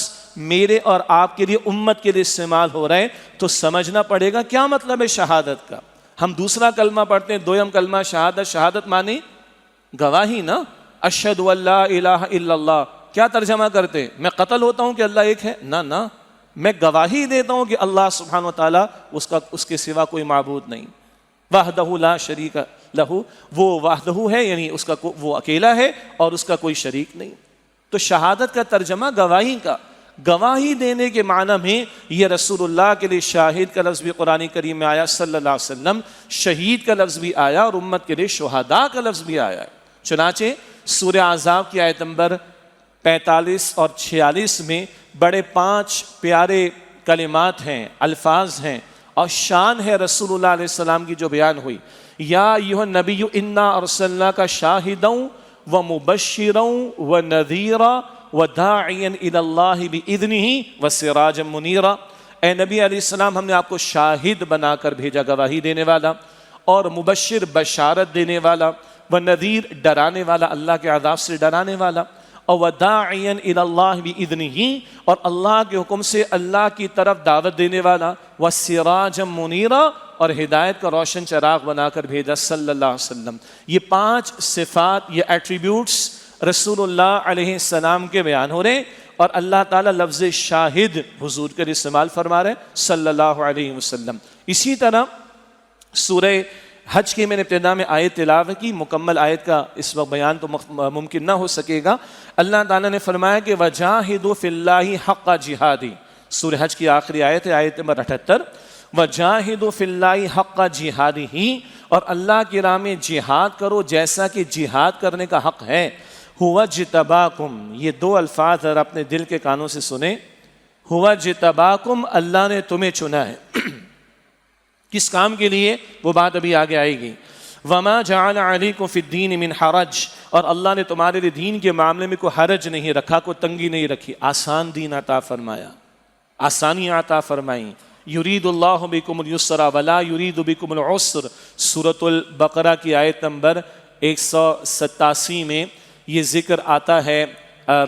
میرے اور آپ کے لیے، امت کے لیے استعمال ہو رہے ہیں، تو سمجھنا پڑے گا کیا مطلب ہے شہادت کا۔ ہم دوسرا کلمہ پڑھتے ہیں، دویم کلمہ شہادت، شہادت معنی گواہی نا، اشہد ان لا الہ الا اللہ، کیا ترجمہ کرتے؟ میں قتل ہوتا ہوں کہ اللہ ایک ہے؟ نہ، میں گواہی دیتا ہوں کہ اللہ سبحانہ وتعالیٰ اس کے سوا کوئی معبود نہیں، وحدہ لا شریک لہ، وہ وحدہ ہے، یعنی اس کا وہ اکیلا ہے اور اس کا کوئی شریک نہیں۔ تو شہادت کا ترجمہ گواہی کا، گواہی دینے کے معنی میں یہ رسول اللہ کے لیے شاہد کا لفظ بھی قرآن کریم میں آیا صلی اللہ علیہ وسلم، شہید کا لفظ بھی آیا، اور امت کے لیے شہداء کا لفظ بھی آیا ہے۔ چنانچہ سورہ احزاب کی آیت نمبر 45 اور 46 میں بڑے 5 پیارے کلمات ہیں، الفاظ ہیں، اور شان ہے رسول اللہ علیہ السلام کی جو بیان ہوئی، یا ایھا النبی انا ارسلناک شاہدا ومبشرا ونذیرا وداعیا الی اللہ باذنہ وسراجا منیرا، اے نبی علیہ السلام، ہم نے آپ کو شاہد بنا کر بھیجا، گواہی دینے والا، اور مبشر، بشارت دینے والا، ونذیر، ڈرانے والا، اللہ کے عذاب سے ڈرانے والا، اور وداعیا الی اللہ باذنہ، اور اللہ کے حکم سے اللہ کی طرف دعوت دینے والا، وسراجا منیرا، اور ہدایت کا روشن چراغ بنا کر بھیجا صلی اللہ علیہ وسلم۔ یہ 5 صفات، یہ ایٹریبیوٹس رسول اللہ علیہ السلام کے بیان ہو رہے ہیں، اور اللہ تعالیٰ لفظ شاہد حضور کے لیے استعمال فرما رہے ہیں صلی اللہ علیہ وسلم۔ اسی طرح سورہ حج کی میں نے ابتدا میں آیت تلاوت کی، مکمل آیت کا اس وقت بیان تو ممکن نہ ہو سکے گا۔ اللہ تعالیٰ نے فرمایا کہ وَجَاهِدُوا فِي اللَّهِ حَقَّ جِهَادِهِ، سورہ حج کی آخری آیت ہے، آیت نمبر 78، وَجَاهِدُوا فِي اللَّهِ حَقَّ جِهَادِهِ، اور اللہ کی راہ میں جہاد کرو جیسا کہ جہاد کرنے کا حق ہے۔ هُوَ اجْتَبَاكُمْ، یہ 2 الفاظ ذرا اپنے دل کے کانوں سے سنیں، هُوَ اجْتَبَاكُمْ، اللہ نے تمہیں چنا ہے، کس کام کے لیے؟ وہ بات ابھی آگے آئے گی۔ وَمَا جَعَلَ عَلَيْكُمْ فِي الدِّينِ مِنْ حَرَجٍ، اور اللہ نے تمہارے لیے دین کے معاملے میں کوئی حرج نہیں رکھا، کوئی تنگی نہیں رکھی، آسان دین عطا فرمایا، آسانی عطا فرمائی۔ یرید اللہ بکم الیسر ولا یرید بکم العسر، سورۃ البقرہ کی آیت نمبر 187 میں یہ ذکر آتا ہے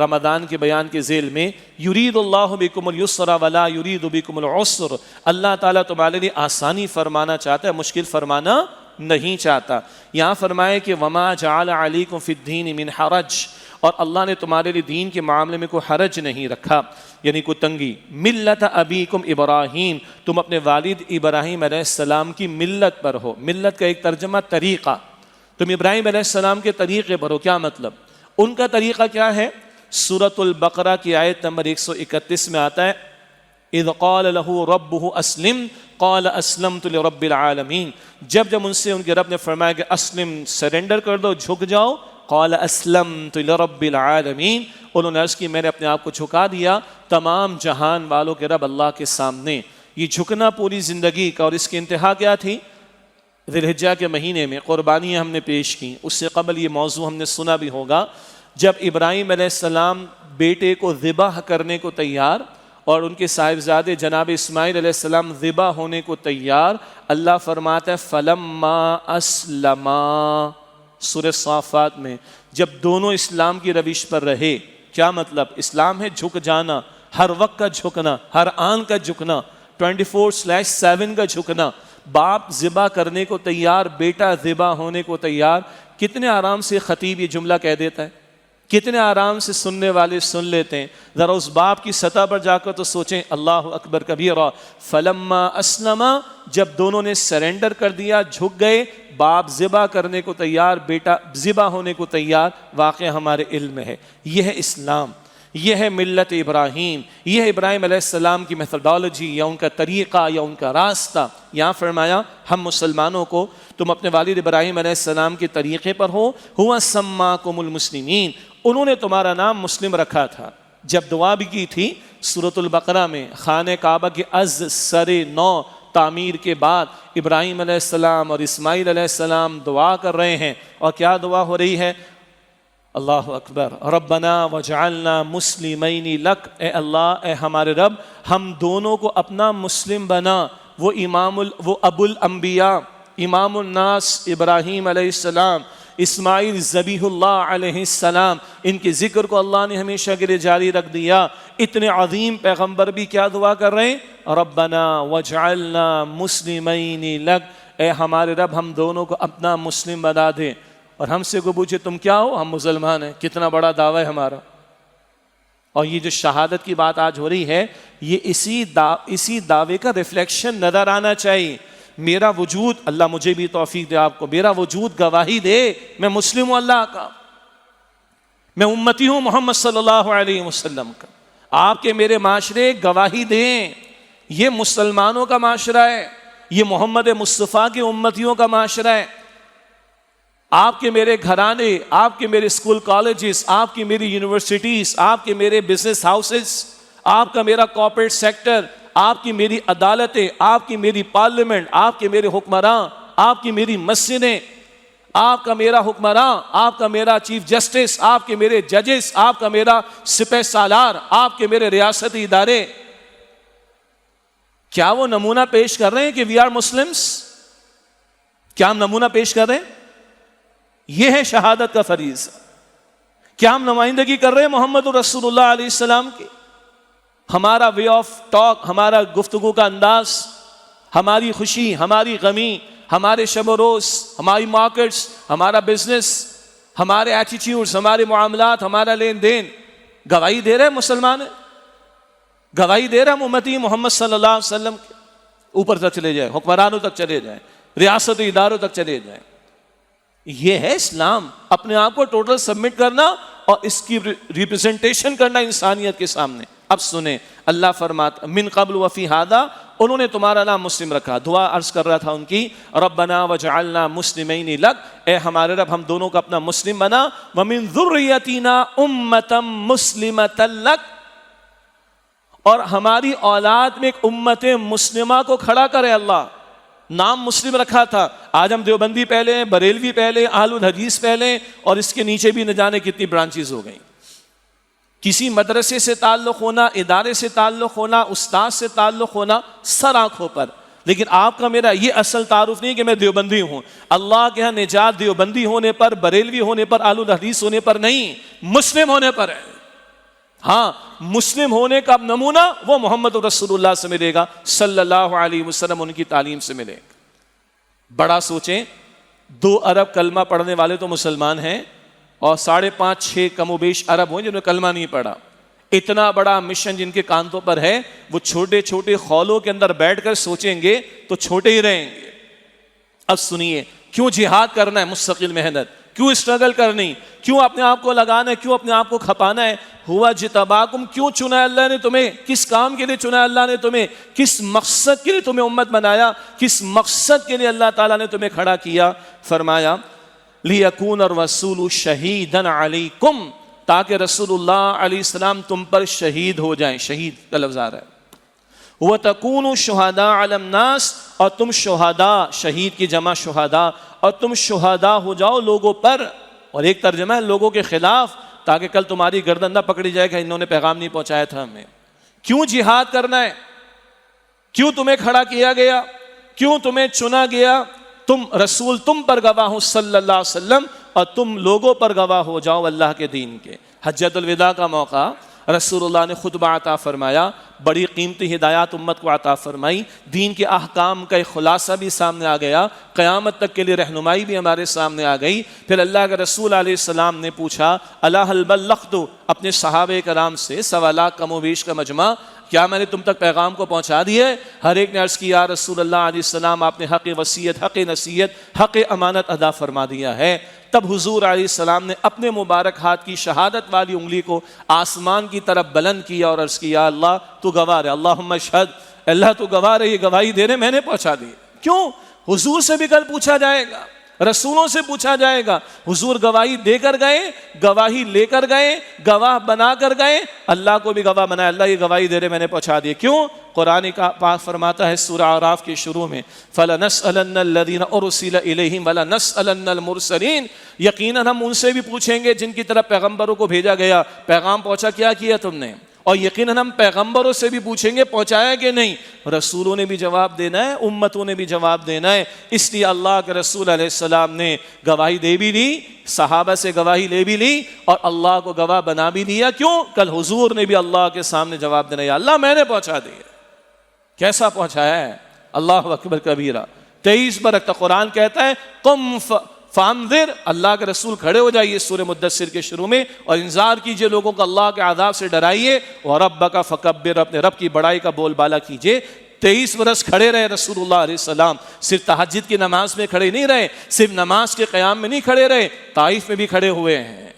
رمضان کے بیان کے ذیل میں، یرید اللہ بکم الیسر ولا یرید بکم العسر، اللہ تعالیٰ تمہارے لیے آسانی فرمانا چاہتا ہے، مشکل فرمانا نہیں چاہتا۔ یہاں فرمائے کہ وما جعل علیکم فی الدین من حرج، اور اللہ نے تمہارے لیے دین کے معاملے میں کوئی حرج نہیں رکھا، یعنی کوئی تنگی۔ ملت ابیکم ابراہیم، تم اپنے والد ابراہیم علیہ السلام کی ملت پر ہو۔ ملت کا ایک ترجمہ طریقہ، تم ابراہیم علیہ السلام کے طریقے پر ہو، کیا مطلب؟ ان کا طریقہ کیا ہے؟ سورۃ البقرہ کی آیت نمبر 131 میں آتا ہے، اذ قال له ربه اسلم قال اسلمت لرب العالمین، جب ان سے ان کے رب نے فرمایا کہ اسلم، سرنڈر کر دو، جھک جاؤ، قال اسلمت لرب العالمین، انہوں نے عرض کی میں نے اپنے آپ کو جھکا دیا تمام جہان والوں کے رب اللہ کے سامنے۔ یہ جھکنا پوری زندگی کا، اور اس کی انتہا کیا تھی؟ ذی الحجہ کے مہینے میں قربانیاں ہم نے پیش کی، اس سے قبل یہ موضوع ہم نے سنا بھی ہوگا، جب ابراہیم علیہ السلام بیٹے کو ذبح کرنے کو تیار، اور ان کے صاحبزادے جناب اسماعیل علیہ السلام ذبح ہونے کو تیار، اللہ فرماتا ہے فلما اسلما، سورہ صافات میں، جب دونوں اسلام کی روش پر رہے، کیا مطلب؟ اسلام ہے جھک جانا، ہر وقت کا جھکنا، ہر آن کا جھکنا، 24/7 کا جھکنا. باپ ذبح کرنے کو تیار، بیٹا ذبح ہونے کو تیار. کتنے آرام سے خطیب یہ جملہ کہہ دیتا ہے، کتنے آرام سے سننے والے سن لیتے ہیں. ذرا اس باپ کی سطح پر جا کر تو سوچیں. اللہ اکبر کبیرا. فلما اسلما، جب دونوں نے سرنڈر کر دیا، جھک گئے، باپ ذبح کرنے کو تیار، بیٹا ذبح ہونے کو تیار. واقعہ ہمارے علم میں ہے. یہ ہے اسلام، یہ ہے ملت ابراہیم، یہ ہے ابراہیم علیہ السلام کی میتھڈالوجی یا ان کا طریقہ یا ان کا راستہ. یہاں فرمایا ہم مسلمانوں کو تم اپنے والد ابراہیم علیہ السلام کے طریقے پر ہو. ہوا سماکم المسلمین، انہوں نے تمہارا نام مسلم رکھا تھا. جب دعا بھی کی تھی سورۃ البقرہ میں، خانہ کعبہ کے از سر نو تعمیر کے بعد ابراہیم علیہ السلام اور اسماعیل علیہ السلام دعا کر رہے ہیں. اور کیا دعا ہو رہی ہے؟ اللہ اکبر. ربنا وجعلنا مسلمین لک، اے اللہ، اے ہمارے رب، ہم دونوں کو اپنا مسلم بنا. وہ وہ ابو الانبیاء، امام الناس ابراہیم علیہ السلام، اسماعیل ذبیح اللہ علیہ السلام، ان کے ذکر کو اللہ نے ہمیشہ کے لیے جاری رکھ دیا. اتنے عظیم پیغمبر بھی کیا دعا کر رہے ہیں؟ ربنا وجعلنا مسلمین لک، اے ہمارے رب، ہم دونوں کو اپنا مسلم بنا دے. اور ہم سے کو پوچھے تم کیا ہو؟ ہم مسلمان ہیں. کتنا بڑا دعویٰ ہے ہمارا. اور یہ جو شہادت کی بات آج ہو رہی ہے، یہ اسی دعوے کا ریفلیکشن نظر آنا چاہیے. میرا وجود، اللہ مجھے بھی توفیق دے آپ کو، میرا وجود گواہی دے میں مسلم ہوں اللہ کا، میں امتی ہوں محمد صلی اللہ علیہ وسلم کا. آپ کے میرے معاشرے گواہی دیں یہ مسلمانوں کا معاشرہ ہے، یہ محمد مصطفیٰ کے امتیوں کا معاشرہ ہے. آپ کے میرے گھرانے، آپ کے میرے اسکول کالجز، آپ کی میری یونیورسٹیز، آپ کے میرے بزنس ہاؤسز، آپ کا میرا کارپوریٹ سیکٹر، آپ کی میری عدالتیں، آپ کی میری پارلیمنٹ، آپ کے میرے حکمراں، آپ کی میری مسجدیں، آپ کا میرا حکمراں، آپ کا میرا چیف جسٹس، آپ کے میرے ججز، آپ کا میرا سپہ سالار، آپ کے میرے ریاستی ادارے. کیا وہ نمونہ پیش کر رہے ہیں کہ وی آر مسلمس؟ کیا ہم نمونہ پیش کر رہے ہیں؟ یہ ہے شہادت کا فریضہ. کیا ہم نمائندگی کر رہے ہیں محمد رسول اللہ علیہ السلام کی؟ ہمارا وے آف ٹاک، ہمارا گفتگو کا انداز، ہماری خوشی، ہماری غمی، ہمارے شب و روز، ہماری مارکیٹس، ہمارا بزنس، ہمارے ایٹیٹیوڈز، ہمارے معاملات، ہمارا لین دین گواہی دے رہے ہیں مسلمان ہیں، گواہی دے رہے ہیں امتی محمد صلی اللہ علیہ وسلم کے. اوپر تک چلے جائیں، حکمرانوں تک چلے جائیں، ریاستی اداروں تک چلے جائیں. یہ ہے اسلام. اپنے آپ کو ٹوٹل سبمٹ کرنا اور اس کی ریپرزنٹیشن کرنا انسانیت کے سامنے. اب سنیں، اللہ فرماتا من قبل وفی ھذا، انہوں نے تمہارا نام مسلم رکھا. دعا عرض کر رہا تھا ان کی، ربنا وجعلنا مسلمین لک، اے ہمارے رب ہم دونوں کو اپنا مسلم بنا. ومن ذریتنا امتا مسلمتا لک، اور ہماری اولاد میں ایک امت مسلمہ کو کھڑا کرے. اللہ نام مسلم رکھا تھا. آج ہم دیوبندی پہلے، بریلوی پہلے، اہل الحدیث پہلے، اور اس کے نیچے بھی نہ جانے کتنی برانچز ہو گئیں. کسی مدرسے سے تعلق ہونا، ادارے سے تعلق ہونا، استاد سے تعلق ہونا سر آنکھوں پر. لیکن آپ کا میرا یہ اصل تعارف نہیں کہ میں دیوبندی ہوں. اللہ کے ہاں نجات دیوبندی ہونے پر، بریلوی ہونے پر، اہل الحدیث ہونے پر نہیں، مسلم ہونے پر ہے. ہاں، مسلم ہونے کا نمونہ وہ محمد رسول اللہ سے ملے گا صلی اللہ علیہ وسلم، ان کی تعلیم سے ملے. بڑا سوچیں، 2 ارب کلمہ پڑھنے والے تو مسلمان ہیں، اور 5.5-6 کم و بیش ارب ہوئے جنہوں نے کلمہ نہیں پڑھا. اتنا بڑا مشن جن کے کاندھوں پر ہے، وہ چھوٹے چھوٹے خولوں کے اندر بیٹھ کر سوچیں گے تو چھوٹے ہی رہیں گے. اب سنیے، کیوں جہاد کرنا ہے؟ مستقل محنت. کیوں اسٹرگل کرنی؟ کیوں اپنے آپ کو لگانا ہے؟ کیوں اپنے آپ کو کھپانا ہے؟ ہوا جتباکم، کیوں چنا ہے اللہ نے تمہیں؟ کس کام کے لیے چنا ہے اللہ نے تمہیں؟ کس مقصد کے لیے تمہیں امت بنایا؟ کس مقصد کے لیے اللہ تعالیٰ نے تمہیں کھڑا کیا؟ فرمایا لیکون الرسول شہیدا علیکم، تاکہ رسول اللہ علیہ السلام تم پر شہید ہو جائیں. شہید کا لفظ آ رہا ہے. وَتَكُونُوا شُهَدَاءَ عَلَى النَّاسِ، اور تم شہداء، شہید کی جمع شہداء، اور تم شہداء ہو جاؤ لوگوں پر. اور ایک ترجمہ ہے لوگوں کے خلاف، تاکہ کل تمہاری گردن نہ پکڑی جائے کہ انہوں نے پیغام نہیں پہنچایا تھا ہمیں. کیوں جہاد کرنا ہے؟ کیوں تمہیں کھڑا کیا گیا؟ کیوں تمہیں چنا گیا؟ تم رسول تم پر گواہ ہو صلی اللہ علیہ وسلم، اور تم لوگوں پر گواہ ہو جاؤ اللہ کے دین کے. حجۃ الوداع کا موقع، رسول اللہ نے خطبہ عطا فرمایا، بڑی قیمتی ہدایات امت کو عطا فرمائی، دین کے احکام کا ایک خلاصہ بھی سامنے آ گیا، قیامت تک کے لیے رہنمائی بھی ہمارے سامنے آ گئی۔ پھر اللہ کے رسول علیہ السلام نے پوچھا الا هل بلغت، اپنے صحابہ کرام سے، 1.25 لاکھ کم و بیش کا مجمع، کیا میں نے تم تک پیغام کو پہنچا دیا ہے؟ ہر ایک نے عرض کیا یا رسول اللہ علیہ السلام، آپ نے حق وصیت، حق نصیحت، حق امانت ادا فرما دیا ہے۔ تب حضور علیہ السلام نے اپنے مبارک ہاتھ کی شہادت والی انگلی کو آسمان کی طرف بلند کیا اور عرض کیا اللہ تو گواہ ہے، اللہم اشہد، اللہ تو گواہ ہے، یہ گواہی دینے میں نے پہنچا دی۔ کیوں؟ حضور سے بھی کل پوچھا جائے گا، رسولوں سے پوچھا جائے گا، حضور گواہی دے کر گئے، گواہی لے کر گئے، گواہ بنا کر گئے، اللہ کو بھی گواہ بنایا، اللہ یہ گواہی دے رہے میں نے پہنچا دی۔ کیوں؟ قرآن کا پاک فرماتا ہے سورہ اعراف کے شروع میں فَلَنَسْأَلَنَّ الَّذِينَ أُرْسِلَ إِلَيْهِمْ وَلَنَسْأَلَنَّ الْمُرْسَلِينَ، یقیناً ہم ان سے بھی پوچھیں گے جن کی طرف پیغمبروں کو بھیجا گیا، پیغام پہنچا کیا کیا تم نے، اور یقیناً ہم پیغمبروں سے بھی پوچھیں گے پہنچایا کہ نہیں۔ رسولوں نے بھی جواب دینا ہے، امتوں نے بھی جواب دینا ہے، اس لیے اللہ کے رسول علیہ السلام نے گواہی دے بھی لی، صحابہ سے گواہی لے بھی لی، اور اللہ کو گواہ بنا بھی دیا۔ کیوں؟ کل حضور نے بھی اللہ کے سامنے جواب دینا ہے، اللہ میں نے پہنچا دیا۔ کیسا پہنچایا ہے؟ اللہ اکبر کبیرہ۔ 23 برکت قرآن کہتا ہے قم فانذر، اللہ کے رسول کھڑے ہو جائیے سورہ مدثر کے شروع میں اور انذار کیجئے لوگوں کو، اللہ کے عذاب سے ڈرائیے، وَرَبَّكَ فَكَبِّرْ، اپنے رب کی بڑائی کا بول بالا کیجئے۔ 23 برس کھڑے رہے رسول اللہ علیہ السلام، صرف تہجد کی نماز میں کھڑے نہیں رہے، صرف نماز کے قیام میں نہیں کھڑے رہے، طائف میں بھی کھڑے ہوئے ہیں،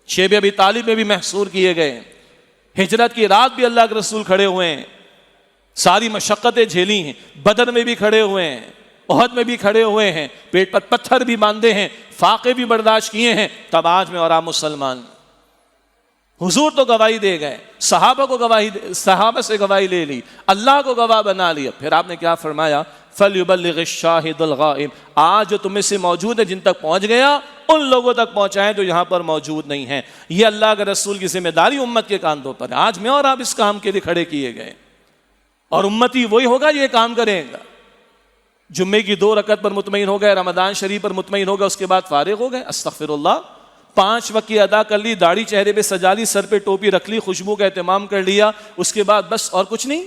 شیب ابی طالب میں بھی محصور کیے گئے، ہجرت کی رات بھی اللہ کے رسول کھڑے ہوئے ہیں، ساری مشقتیں جھیلی ہیں، بدر میں بھی کھڑے ہوئے ہیں، احد میں بھی کھڑے ہوئے ہیں، پیٹ پر پتھر بھی باندھے ہیں، فاقے بھی برداشت کیے ہیں، تب آج میں اور آپ مسلمان۔ حضور تو گواہی دے گئے، صحابہ سے گواہی لے لی، اللہ کو گواہ بنا لیا۔ پھر آپ نے کیا فرمایا؟ فَلْيُبَلِّغِ الشَّاهِدُ الْغَائِبَ، آج جو تم میں سے موجود ہے، جن تک پہنچ گیا ان لوگوں تک پہنچائیں جو یہاں پر موجود نہیں ہیں۔ یہ اللہ کے رسول کی ذمہ داری امت کے کاندھوں پر ہے۔ آج میں اور آپ اس کام کے لیے کھڑے کیے گئے، اور امتی وہی ہوگا یہ کام کرے گا۔ جمعے کی 2 رکعت پر مطمئن ہو گئے، رمضان شریف پر مطمئن ہو گئے، اس کے بعد فارغ ہو گئے، استغفر اللہ، 5 وقت کی ادا کر لی، داڑھی چہرے پہ سجا لی، سر پہ ٹوپی رکھ لی، خوشبو کا اہتمام کر لیا، اس کے بعد بس اور کچھ نہیں،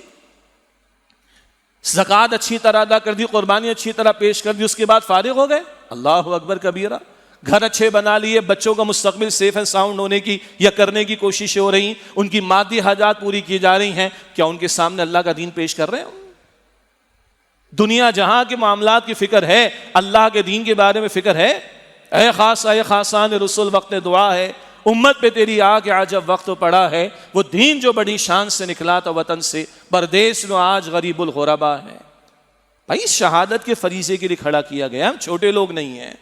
زکوٰۃ اچھی طرح ادا کر دی، قربانی اچھی طرح پیش کر دی، اس کے بعد فارغ ہو گئے۔ اللہ اکبر کبیرہ۔ گھر اچھے بنا لیے، بچوں کا مستقبل سیف اینڈ ساؤنڈ ہونے کی یا کرنے کی کوششیں ہو رہی، ان کی مادی حاجات پوری کی جا رہی ہیں، کیا ان کے سامنے اللہ کا دین پیش کر رہے ہیں؟ دنیا جہاں کے معاملات کی فکر ہے، اللہ کے دین کے بارے میں فکر ہے؟ اے خاصان رسول وقت دعا ہے، امت پہ تیری آگ عجب وقت پڑا ہے، وہ دین جو بڑی شان سے نکلا تھا وطن سے، پردیس میں آج غریب الغربا ہے۔ بھائی شہادت کے فریضے کے لیے کھڑا کیا گیا، ہم چھوٹے لوگ نہیں ہیں،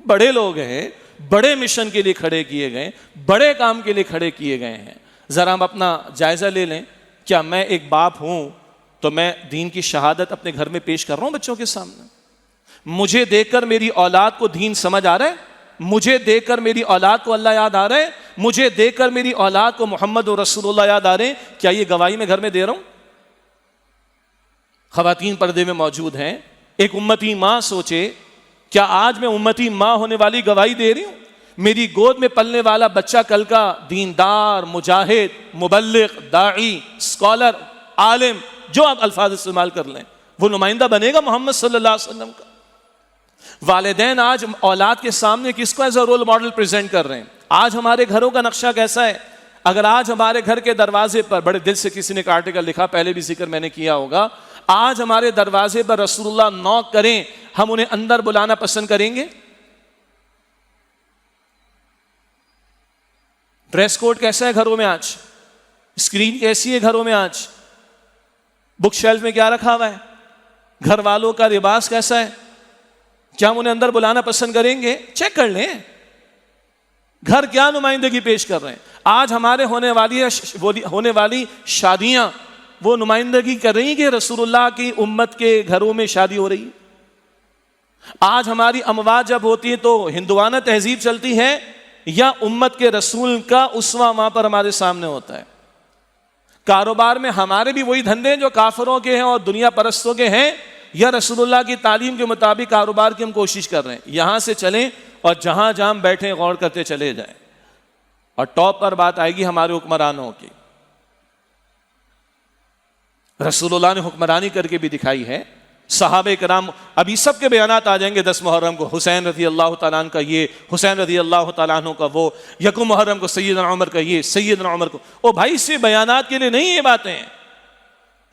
بڑے لوگ ہیں، بڑے مشن کے لیے کھڑے کیے گئے، بڑے کام کے لیے کھڑے کیے گئے ہیں۔ ذرا ہم اپنا جائزہ لے لیں، کیا میں ایک باپ ہوں تو میں دین کی شہادت اپنے گھر میں پیش کر رہا ہوں بچوں کے سامنے؟ مجھے دیکھ کر میری اولاد کو دین سمجھ آ رہا ہے؟ مجھے دیکھ کر میری اولاد کو اللہ یاد آ رہا ہے؟ مجھے دیکھ کر میری اولاد کو محمد و رسول اللہ یاد آ رہے ہیں؟ کیا یہ گواہی میں گھر میں دے رہا ہوں؟ خواتین پردے میں موجود ہیں، ایک امتی ماں سوچے، کیا آج میں امتی ماں ہونے والی گواہی دے رہی ہوں؟ میری گود میں پلنے والا بچہ کل کا دیندار، مجاہد، مبلغ، داعی، اسکالر، عالم، جو آپ الفاظ استعمال کر لیں، وہ نمائندہ بنے گا محمد صلی اللہ علیہ وسلم کا۔ والدین آج اولاد کے سامنے کس کو as a role model present کر رہے ہیں؟ آج ہمارے گھروں کا نقشہ کیسا ہے؟ اگر آج ہمارے گھر کے دروازے پر، بڑے دل سے کسی نے ایک آرٹیکل لکھا، پہلے بھی ذکر میں نے کیا ہوگا، آج ہمارے دروازے پر رسول اللہ نوک کریں، ہم انہیں اندر بلانا پسند کریں گے؟ ڈریس کوڈ کیسا ہے گھروں میں آج؟ اسکرین کیسی ہے گھروں میں آج؟ بک شیلف میں کیا رکھا ہوا ہے؟ گھر والوں کا لباس کیسا ہے؟ کیا ہم انہیں اندر بلانا پسند کریں گے؟ چیک کر لیں گھر کیا نمائندگی پیش کر رہے ہیں۔ آج ہمارے ہونے والی شادیاں وہ نمائندگی کر رہی ہیں کہ رسول اللہ کی امت کے گھروں میں شادی ہو رہی ہے۔ آج ہماری اموات جب ہوتی ہے تو ہندوانہ تہذیب چلتی ہے یا امت کے رسول کا اسوہ وہاں پر ہمارے سامنے ہوتا ہے؟ کاروبار میں ہمارے بھی وہی دھندے جو کافروں کے ہیں اور دنیا پرستوں کے ہیں، یا رسول اللہ کی تعلیم کے مطابق کاروبار کی ہم کوشش کر رہے ہیں؟ یہاں سے چلیں اور جہاں جہاں بیٹھیں غور کرتے چلے جائیں۔ اور ٹاپ پر بات آئے گی ہمارے حکمرانوں کی. رسول اللہ نے حکمرانی کر کے بھی دکھائی ہے. صحابہ کرام ابھی سب کے بیانات آ جائیں گے. 10 محرم کو حسین رضی اللہ تعالیٰ عنہ کا یہ، حسین رضی اللہ تعالیٰ عنہ کا وہ، 1 محرم کو سیدنا عمر کا یہ، سیدنا عمر کو. او بھائی اس سے بیانات کے لیے نہیں،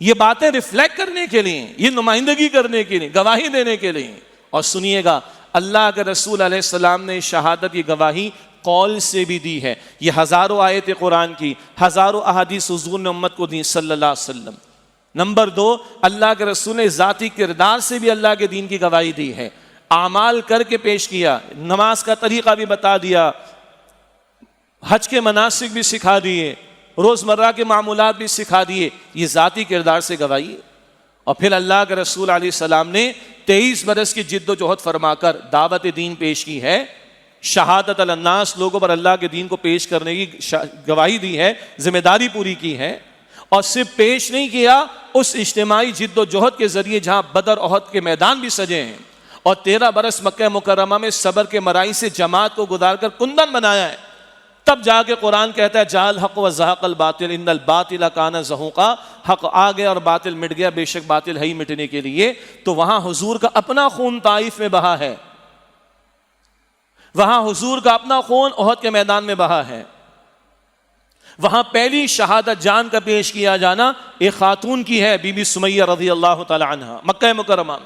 یہ باتیں ریفلیکٹ کرنے کے لیے، یہ نمائندگی کرنے کے لیے، گواہی دینے کے لیے. اور سنیے گا، اللہ کے رسول علیہ السلام نے شہادت کی گواہی قول سے بھی دی ہے. یہ ہزاروں آیت قرآن کی، ہزاروں احادیث حضور نے امت کو دی صلی اللہ علیہ وسلم. نمبر 2، اللہ کے رسول نے ذاتی کردار سے بھی اللہ کے دین کی گواہی دی ہے. اعمال کر کے پیش کیا، نماز کا طریقہ بھی بتا دیا، حج کے مناسک بھی سکھا دیے، روزمرہ کے معمولات بھی سکھا دیے. یہ ذاتی کردار سے گواہی ہے. اور پھر اللہ کے رسول علیہ السلام نے 23 برس کی جد و جہد فرما کر دعوت دین پیش کی ہے. شہادت علی الناس، لوگوں پر اللہ کے دین کو پیش کرنے کی گواہی دی ہے، ذمہ داری پوری کی ہے. اور صرف پیش نہیں کیا، اس اجتماعی جد و جہد کے ذریعے جہاں بدر احد کے میدان بھی سجے ہیں، اور 13 برس مکہ مکرمہ میں صبر کے مرائی سے جماعت کو گزار کر کندن بنایا ہے. تب جا کے قرآن کہتا ہے جاء الحق وزهق الباطل ان الباطل کان زہوقا. حق آ گیا اور باطل مٹ گیا، بے شک باطل ہے ہی مٹنے کے لیے. تو وہاں حضور کا اپنا خون طائف میں بہا ہے، وہاں حضور کا اپنا خون احد کے میدان میں بہا ہے. وہاں پہلی شہادت جان کا پیش کیا جانا ایک خاتون کی ہے، بی بی سمیہ رضی اللہ تعالی عنہ، مکہ مکرمہ.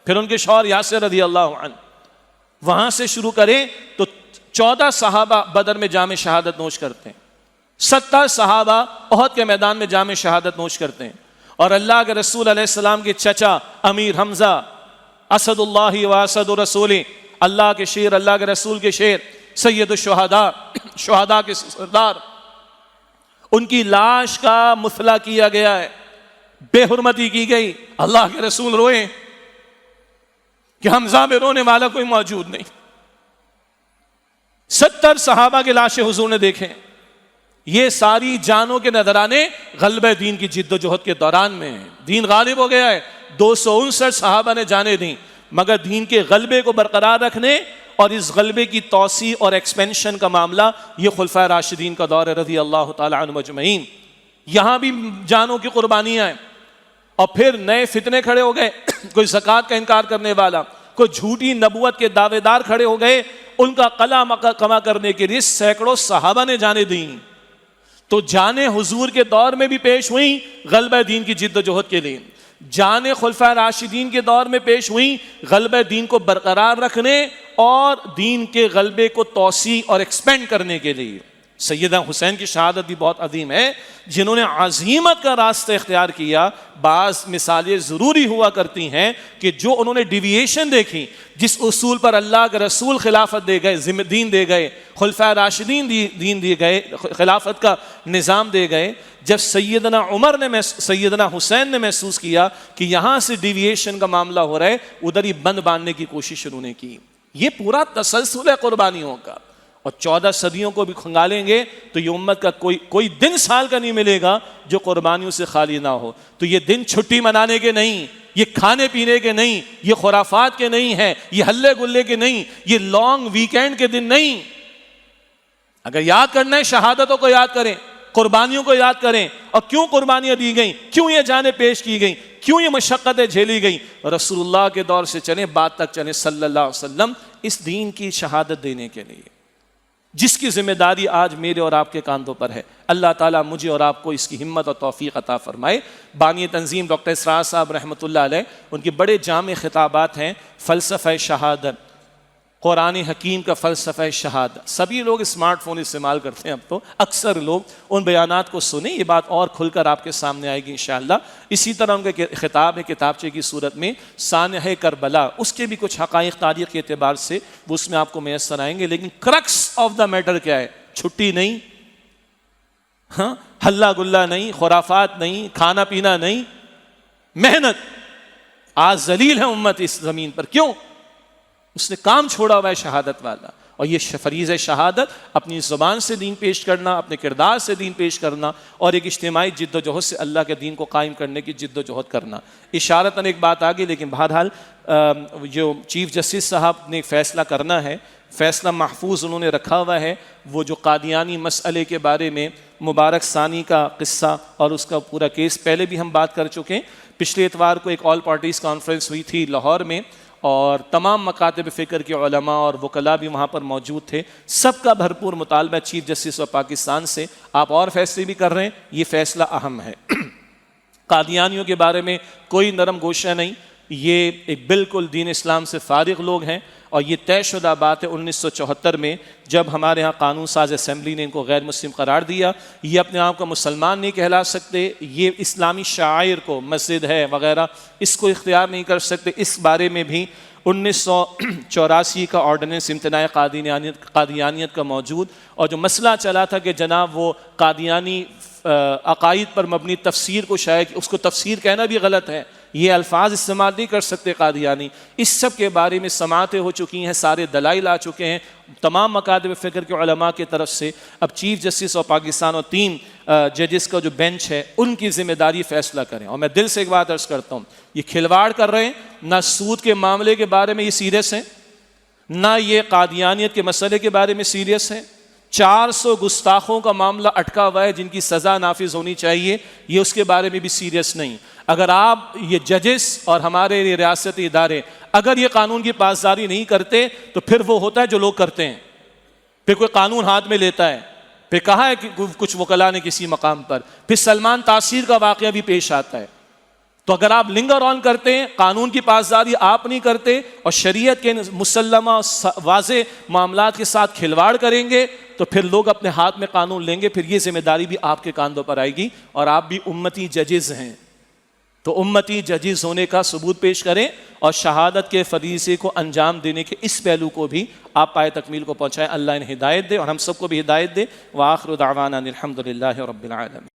پھر ان کے شوہر یاسر رضی اللہ عنہ. وہاں سے شروع کریں تو 14 صحابہ بدر میں جام شہادت نوش کرتے ہیں، 70 صحابہ احد کے میدان میں جام شہادت نوش کرتے ہیں. اور اللہ کے رسول علیہ السلام کے چچا امیر حمزہ، اسد اللہ و اسد رسول، اللہ کے شیر، اللہ کے رسول کے شیر، سید الشہداء، شہداء کے سردار، ان کی لاش کا مثلا کیا گیا ہے، بے حرمتی کی گئی. اللہ کے رسول روئے کہ حمزہ میں رونے والا کوئی موجود نہیں. 70 صحابہ کے لاشیں حضور نے دیکھیں. یہ ساری جانوں کے نذرانے غلبہ دین کی جد و جہد کے دوران میں ہیں. دین غالب ہو گیا ہے، 259 صحابہ نے جانیں دیں، مگر دین کے غلبے کو برقرار رکھنے اور اس غلبے کی توسیع اور ایکسپینشن کا معاملہ یہ خلفائے راشدین کا دور ہے رضی اللہ تعالی عنہم اجمعین. یہاں بھی جانوں کی قربانیاں ہیں. اور پھر نئے فتنے کھڑے ہو گئے، کوئی زکوٰۃ کا انکار کرنے والا، کوئی جھوٹی نبوت کے دعوے دار کھڑے ہو گئے. ان کا قلع کما کرنے کے لیے سینکڑوں صحابہ نے جانیں دیں. تو جانیں حضور کے دور میں بھی پیش ہوئیں غلبہ دین کی جد و جہد کے لیے، جانیں خلفائے راشدین کے دور میں پیش ہوئیں غلبہ دین کو برقرار رکھنے اور دین کے غلبے کو توسیع اور ایکسپینڈ کرنے کے لیے. سیدنا حسین کی شہادت بھی بہت عظیم ہے، جنہوں نے عزیمت کا راستہ اختیار کیا. بعض مثالیں ضروری ہوا کرتی ہیں کہ جو انہوں نے ڈیویشن دیکھی، جس اصول پر اللہ کے رسول خلافت دے گئے، ذمہ دین دے گئے، خلفائے راشدین دین دیے گئے، خلافت کا نظام دے گئے. جب سیدنا عمر نے سیدنا حسین نے محسوس کیا کہ یہاں سے ڈیویشن کا معاملہ ہو رہا ہے، ادھر ہی بند باندھنے کی کوشش انہوں نے کی. یہ پورا تسلسل ہے قربانیوں کا. اور 14 صدیوں کو بھی کھنگالیں گے تو یہ امت کا کوئی دن سال کا نہیں ملے گا جو قربانیوں سے خالی نہ ہو. تو یہ دن چھٹی منانے کے نہیں، یہ کھانے پینے کے نہیں، یہ خرافات کے نہیں ہیں، یہ ہلے گلے کے نہیں، یہ لانگ ویکینڈ کے دن نہیں. اگر یاد کرنا ہے شہادتوں کو یاد کریں، قربانیوں کو یاد کریں. اور کیوں قربانیاں دی گئیں، کیوں یہ جانیں پیش کی گئیں، کیوں یہ مشقتیں جھیلی گئیں. رسول اللہ کے دور سے چلیں، بعد تک چلیں صلی اللہ علیہ وسلم، اس دین کی شہادت دینے کے لیے، جس کی ذمہ داری آج میرے اور آپ کے کاندھوں پر ہے. اللہ تعالیٰ مجھے اور آپ کو اس کی ہمت اور توفیق عطا فرمائے. بانی تنظیم ڈاکٹر اسرار صاحب رحمۃ اللہ علیہ، ان کی بڑے جامع خطابات ہیں، فلسفہ شہادت، قرآن حکیم کا فلسفہ شہادت. سبھی لوگ اسمارٹ فون استعمال کرتے ہیں اب تو، اکثر لوگ ان بیانات کو سنیں. یہ بات اور کھل کر آپ کے سامنے آئے گی انشاءاللہ. اسی طرح ان کا خطاب ہے کتابچے کی صورت میں سانحہ کربلا، اس کے بھی کچھ حقائق تاریخ کے اعتبار سے وہ اس میں آپ کو میسر آئیں گے. لیکن کرکس آف دا میٹر کیا ہے؟ چھٹی نہیں، ہاں ہلا گلا نہیں، خرافات نہیں، کھانا پینا نہیں، محنت. آج ذلیل ہے امت اس زمین پر. کیوں؟ اس نے کام چھوڑا ہوا ہے شہادت والا. اور یہ فریضہ شہادت اپنی زبان سے دین پیش کرنا، اپنے کردار سے دین پیش کرنا، اور ایک اجتماعی جد و جہد سے اللہ کے دین کو قائم کرنے کی جد و جہد کرنا۔ اشارتاً ایک بات آگے، لیکن بہرحال جو چیف جسٹس صاحب نے فیصلہ کرنا ہے، فیصلہ محفوظ انہوں نے رکھا ہوا ہے، وہ جو قادیانی مسئلے کے بارے میں مبارک ثانی کا قصہ اور اس کا پورا کیس پہلے بھی ہم بات کر چکے ہیں۔ پچھلے اتوار کو ایک آل پارٹیز کانفرنس ہوئی تھی لاہور میں، اور تمام مکاتب فکر کے علماء اور وکلاء بھی وہاں پر موجود تھے۔ سب کا بھرپور مطالبہ چیف جسٹس آف پاکستان سے، آپ اور فیصلے بھی کر رہے ہیں، یہ فیصلہ اہم ہے۔ قادیانیوں کے بارے میں کوئی نرم گوشہ نہیں، یہ ایک بالکل دین اسلام سے فارغ لوگ ہیں، اور یہ طے شدہ بات ہے 1974 میں جب ہمارے ہاں قانون ساز اسمبلی نے ان کو غیر مسلم قرار دیا۔ یہ اپنے آپ کو مسلمان نہیں کہلا سکتے، یہ اسلامی شعائر کو، مسجد ہے وغیرہ، اس کو اختیار نہیں کر سکتے۔ اس بارے میں بھی 1984 کا آرڈیننس امتناع قادیانیت کا موجود، اور جو مسئلہ چلا تھا کہ جناب وہ قادیانی عقائد پر مبنی تفسیر کو شائع، اس کو تفسیر کہنا بھی غلط ہے، یہ الفاظ استعمال نہیں کر سکتے قادیانی۔ اس سب کے بارے میں سماعتیں ہو چکی ہیں، سارے دلائل آ چکے ہیں تمام مکاتب فکر کے علماء کی طرف سے۔ اب چیف جسٹس آف پاکستان اور 3 ججز کا جو بینچ ہے، ان کی ذمہ داری فیصلہ کریں۔ اور میں دل سے ایک بات عرض کرتا ہوں، یہ کھلواڑ کر رہے ہیں، نہ سود کے معاملے کے بارے میں یہ سیریس ہیں، نہ یہ قادیانیت کے مسئلے کے بارے میں سیریس ہیں۔ 400 گستاخوں کا معاملہ اٹکا ہوا ہے جن کی سزا نافذ ہونی چاہیے، یہ اس کے بارے میں بھی سیریس نہیں۔ اگر آپ یہ ججز اور ہمارے یہ ریاستی ادارے اگر یہ قانون کی پاسداری نہیں کرتے تو پھر وہ ہوتا ہے جو لوگ کرتے ہیں، پھر کوئی قانون ہاتھ میں لیتا ہے، پھر کہا ہے کہ کچھ وکلاء نے کسی مقام پر، پھر سلمان تاثیر کا واقعہ بھی پیش آتا ہے۔ تو اگر آپ لنگر آن کرتے ہیں، قانون کی پاسداری آپ نہیں کرتے اور شریعت کے مسلمہ واضح معاملات کے ساتھ کھلواڑ کریں گے تو پھر لوگ اپنے ہاتھ میں قانون لیں گے، پھر یہ ذمہ داری بھی آپ کے کاندھوں پر آئے گی، اور آپ بھی امتی ججز ہیں۔ تو امتی ججز ہونے کا ثبوت پیش کریں اور شہادت کے فریضے کو انجام دینے کے اس پہلو کو بھی آپ پائے تکمیل کو پہنچائیں۔ اللہ انہیں ہدایت دے اور ہم سب کو بھی ہدایت دے۔ وآخر دعوانا الحمدللہ رب العالمین۔